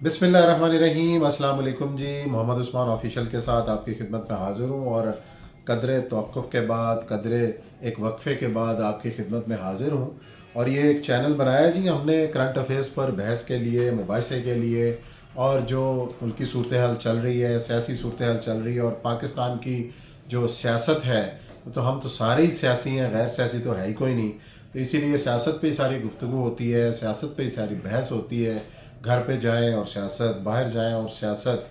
बिस्मिल्लाहिर्रहमानिर्रहीम। अस्सलाम वालेकुम जी। मोहम्मद उस्मान ऑफिशियल के साथ आपकी खिदमत में हाज़िर हूँ और कदरे तवक़्क़ुफ़ के बाद, कदरे एक वक्फ़े के बाद आपकी खिदमत में हाज़िर हूँ। और ये एक चैनल बनाया जी हमने करंट अफेयर्स पर बहस के लिए, मुबाहिसे के लिए, और जो मुल्की सूरत हाल चल रही है, सियासी सूरत हाल चल रही है और पाकिस्तान की जो सियासत है, तो हम तो सारे ही सियासी हैं, गैर सियासी तो है ही कोई नहीं। तो इसीलिए सियासत पे ही सारी गुफ्तगू होती है, सियासत पे ही सारी बहस होती है। घर पे जाएं और सियासत, बाहर जाएं और सियासत।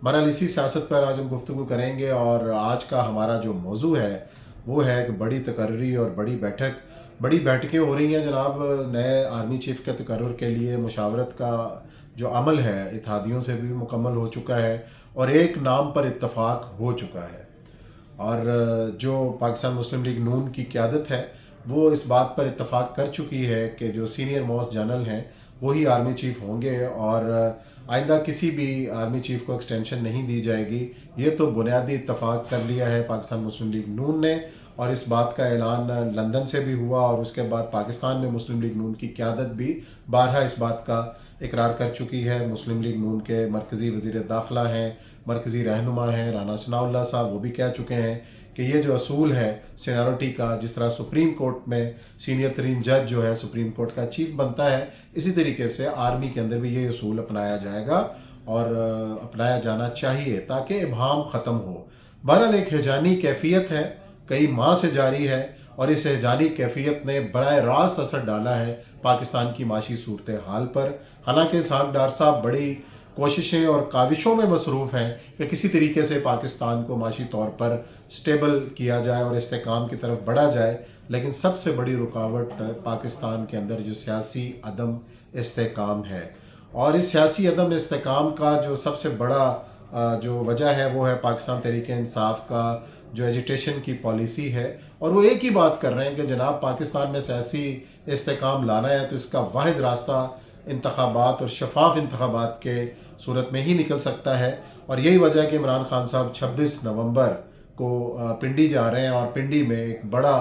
बहरहाल इसी सियासत पर आज हम गुफ्तगू करेंगे। और आज का हमारा जो मौजू है वो है कि बड़ी तकर्री और बड़ी बैठकें हो रही हैं जनाब। नए आर्मी चीफ के तकर्रुर के लिए मुशावरत का जो अमल है इत्तेहादियों से भी मुकम्मल हो चुका है और एक नाम पर इत्तफाक हो चुका है। और जो पाकिस्तान मुस्लिम लीग नून की क़यादत है वो इस बात पर इत्तफाक कर चुकी है कि जो सीनियर मोस्ट जनरल हैं वही आर्मी चीफ होंगे और आइंदा किसी भी आर्मी चीफ को एक्सटेंशन नहीं दी जाएगी। ये तो बुनियादी इत्तफाक कर लिया है पाकिस्तान मुस्लिम लीग नून ने। और इस बात का ऐलान लंदन से भी हुआ और उसके बाद पाकिस्तान में मुस्लिम लीग नून की क़यादत भी बारहा इस बात का इकरार कर चुकी है। मुस्लिम लीग नून के मरकज़ी वज़ीर दाखिला हैं, मरकज़ी रहनुमा हैं राना सनाउल्लाह साहब, वो भी कह चुके हैं कि ये जो असूल है सीनियरिटी का, जिस तरह सुप्रीम कोर्ट में सीनियर तरीन जज जो है सुप्रीम कोर्ट का चीफ बनता है, इसी तरीके से आर्मी के अंदर भी ये असूल अपनाया जाएगा और अपनाया जाना चाहिए ताकि इबहम ख़त्म हो। बहरहाल एक हिजानी कैफियत है, कई माह से जारी है और इस हिजानी कैफियत ने बराह रास्त असर डाला है पाकिस्तान की माशी सूरत हाल पर। हालांकि इसहाक डार साहब बड़ी कोशिशें और काविशों में मसरूफ़ हैं कि किसी तरीके से पाकिस्तान को माशी तौर पर स्टेबल किया जाए और इस्तेकाम की तरफ बढ़ा जाए, लेकिन सबसे बड़ी रुकावट पाकिस्तान के अंदर जो सियासी अदम इस्तेकाम है। और इस सियासी अदम इस्तेकाम का जो सबसे बड़ा जो वजह है वो है पाकिस्तान तहरीक इंसाफ का जो एजिटेशन की पॉलिसी है। और वो एक ही बात कर रहे हैं कि जनाब पाकिस्तान में सियासी इस्तेकाम लाना है तो इसका वाहिद रास्ता इंतखाबात और शफाफ इंतखाबात के सूरत में ही निकल सकता है। और यही वजह है कि इमरान खान साहब 26 नवंबर को पिंडी जा रहे हैं और पिंडी में एक बड़ा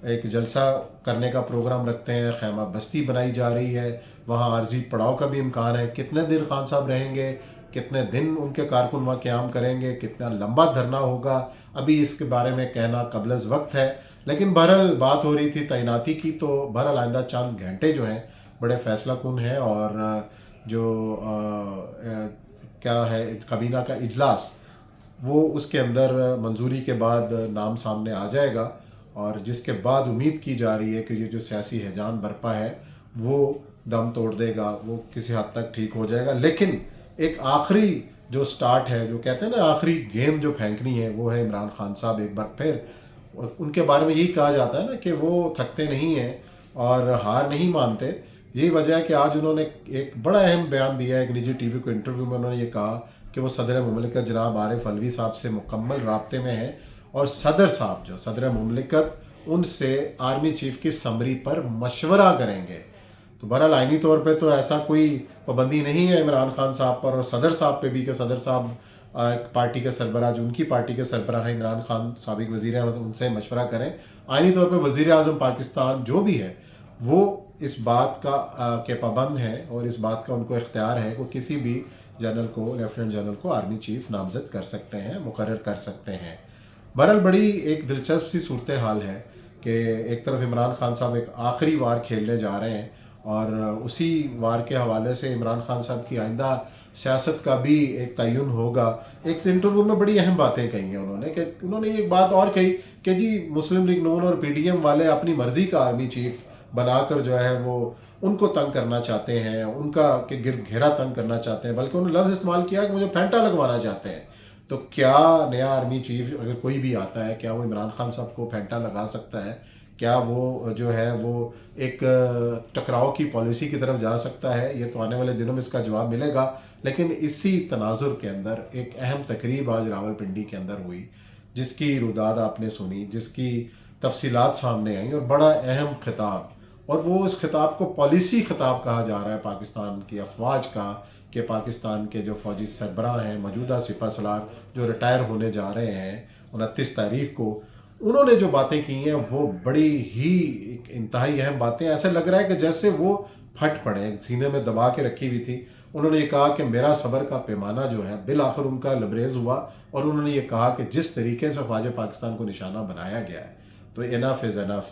एक जलसा करने का प्रोग्राम रखते हैं। खैमा बस्ती बनाई जा रही है, वहाँ आर्जी पड़ाव का भी इम्कान है। कितने दिन खान साहब रहेंगे, कितने दिन उनके कारकुन वहाँ क़याम करेंगे, कितना लंबा धरना होगा, अभी इसके बारे में कहना कबलज़ वक्त है। लेकिन बहरहाल बात हो रही थी तैनाती की, तो बहरहाल आइंदा चंद घंटे जो हैं बड़े फैसला कुन हैं। और जो क्या है काबीना का इजलास, वो उसके अंदर मंजूरी के बाद नाम सामने आ जाएगा और जिसके बाद उम्मीद की जा रही है कि ये जो सियासी हैजान बरपा है वो दम तोड़ देगा, वो किसी हद तक ठीक हो जाएगा। लेकिन एक आखिरी जो स्टार्ट है, जो कहते हैं ना आखिरी गेंद जो फेंकनी है, वो है इमरान खान साहब एक बार फिर। उनके बारे में यही कहा जाता है ना कि वो थकते नहीं हैं और हार नहीं मानते। यही वजह है कि आज उन्होंने एक बड़ा अहम बयान दिया है। एक निजी टीवी को इंटरव्यू में उन्होंने ये कहा कि वो सदर मुमलिकत जनाब आरिफ अलवी साहब से मुकम्मल राब्ते में हैं और सदर साहब जो सदर मुमलिकत उनसे आर्मी चीफ की समरी पर मशवरा करेंगे। तो बहरहाल आइनी तौर पे तो ऐसा कोई पाबंदी नहीं है इमरान खान साहब पर और सदर साहब पे भी कि सदर साहब पार्टी के सरबराह जो उनकी पार्टी के सरबराह हैं इमरान खान साबिक वज़ीर हैं, उनसे मशवरा करें। आइनी तौर पर वज़ीर आज़म पाकिस्तान जो भी है वो इस बात का के पाबंद हैं और इस बात का उनको इख्तियार है कि किसी भी जनरल को, लेफ्टिनेंट जनरल को आर्मी चीफ नामजद कर सकते हैं, मुकर्रर कर सकते हैं। बहरहाल बड़ी एक दिलचस्प सी सूरत हाल है कि एक तरफ इमरान खान साहब एक आखिरी वार खेलने जा रहे हैं और उसी वार के हवाले से इमरान खान साहब की आइंदा सियासत का भी एक तयन होगा। एक इंटरव्यू में बड़ी अहम बातें कही हैं उन्होंने कि उन्होंने एक बात और कही कि जी मुस्लिम लीग नून और PDM वाले अपनी मर्ज़ी का आर्मी चीफ बनाकर जो है वो उनको तंग करना चाहते हैं, उनका के गिर्द घेरा तंग करना चाहते हैं, बल्कि उन्होंने लफ्ज़ इस्तेमाल किया कि मुझे फेंटा लगवाना चाहते हैं। तो क्या नया आर्मी चीफ अगर कोई भी आता है, क्या वो इमरान खान साहब को फेंटा लगा सकता है? क्या वो जो है वो एक टकराव की पॉलिसी की तरफ जा सकता है? ये तो आने वाले दिनों में इसका जवाब मिलेगा। लेकिन इसी तनाजुर के अंदर एक अहम तकरीब आज रावलपिंडी के अंदर हुई, जिसकी रुदाद आपने सुनी, जिसकी तफसीलात सामने आई और बड़ा अहम खिताब, और वो इस खिताब को पॉलिसी खिताब कहा जा रहा है पाकिस्तान की अफवाज का, कि पाकिस्तान के जो फ़ौजी सरबराह हैं, मौजूदा सिपह सलार जो रिटायर होने जा रहे हैं 29 तारीख को, उन्होंने जो बातें की हैं वो बड़ी ही इंतहाई अहम बातें। ऐसे लग रहा है कि जैसे वो फट पड़े, सीने में दबा के रखी हुई थी, انہوں نے یہ کہا کہ میرا صبر کا پیمانہ جو ہے بالآخر ان کا لبریز ہوا، اور انہوں نے یہ کہا کہ جس طریقے سے افواج پاکستان کو نشانہ بنایا گیا ہے تو انف از انف،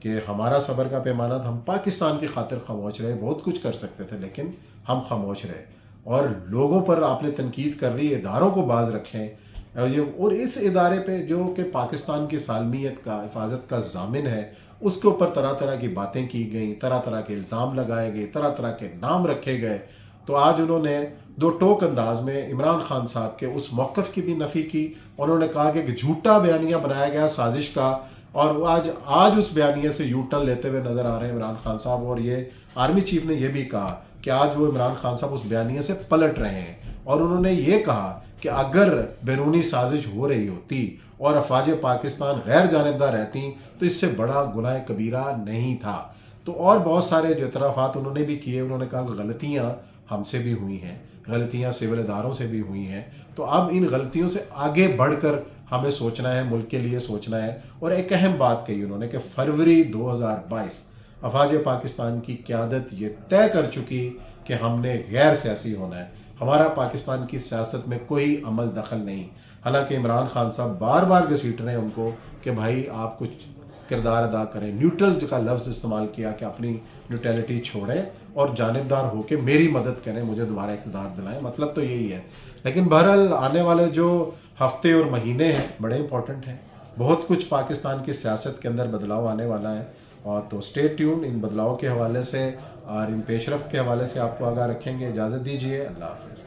کہ ہمارا صبر کا پیمانہ تھا، ہم پاکستان کی خاطر خاموش رہے، بہت کچھ کر سکتے تھے لیکن ہم خاموش رہے، اور لوگوں پر آپ نے تنقید کر رہی، اداروں کو باز رکھیں، اور اس ادارے پہ جو کہ پاکستان کی سالمیت کا، حفاظت کا ضامن ہے، اس کے اوپر طرح طرح کی باتیں کی گئیں، طرح طرح کے الزام لگائے گئے، طرح طرح کے نام رکھے گئے، تو آج انہوں نے دو ٹوک انداز میں عمران خان صاحب کے اس موقف کی بھی نفی کی، اور انہوں نے کہا کہ ایک جھوٹا بیانیہ بنایا گیا سازش کا، اور وہ آج اس بیانیے سے یو ٹرن لیتے ہوئے نظر آ رہے ہیں عمران خان صاحب، اور یہ آرمی چیف نے یہ بھی کہا کہ آج وہ عمران خان صاحب اس بیانیے سے پلٹ رہے ہیں، اور انہوں نے یہ کہا کہ اگر بیرونی سازش ہو رہی ہوتی اور افواج پاکستان غیر جانبدار رہتی تو اس سے بڑا گناہ کبیرہ نہیں تھا۔ تو اور بہت سارے جو اعترافات انہوں نے بھی کیے، انہوں نے کہا کہ غلطیاں ہم سے بھی ہوئی ہیں، غلطیاں سول اداروں سے بھی ہوئی ہیں، تو اب ان غلطیوں سے آگے بڑھ کر ہمیں سوچنا ہے، ملک کے لیے سوچنا ہے، اور ایک اہم بات کہی انہوں نے کہ فروری 2022 افواج پاکستان کی قیادت یہ طے کر چکی کہ ہم نے غیر سیاسی ہونا ہے، ہمارا پاکستان کی سیاست میں کوئی عمل دخل نہیں۔ حالانکہ عمران خان صاحب بار بار گھسیٹ رہے ہیں ان کو کہ بھائی آپ کچھ کردار ادا کریں، نیوٹرل کا لفظ استعمال کیا کہ اپنی نیوٹرلٹی چھوڑیں اور جانبدار ہو کے میری مدد کریں، مجھے دوبارہ اقتدار دلائیں، مطلب تو یہی ہے۔ لیکن بہرحال آنے والے جو ہفتے اور مہینے ہیں بڑے امپورٹنٹ ہیں، بہت کچھ پاکستان کی سیاست کے اندر بدلاؤ آنے والا ہے، اور تو اسٹے ٹیون، ان بدلاؤ کے حوالے سے اور ان پیش رفت کے حوالے سے آپ کو آگاہ رکھیں گے۔ اجازت دیجیے، اللہ حافظ۔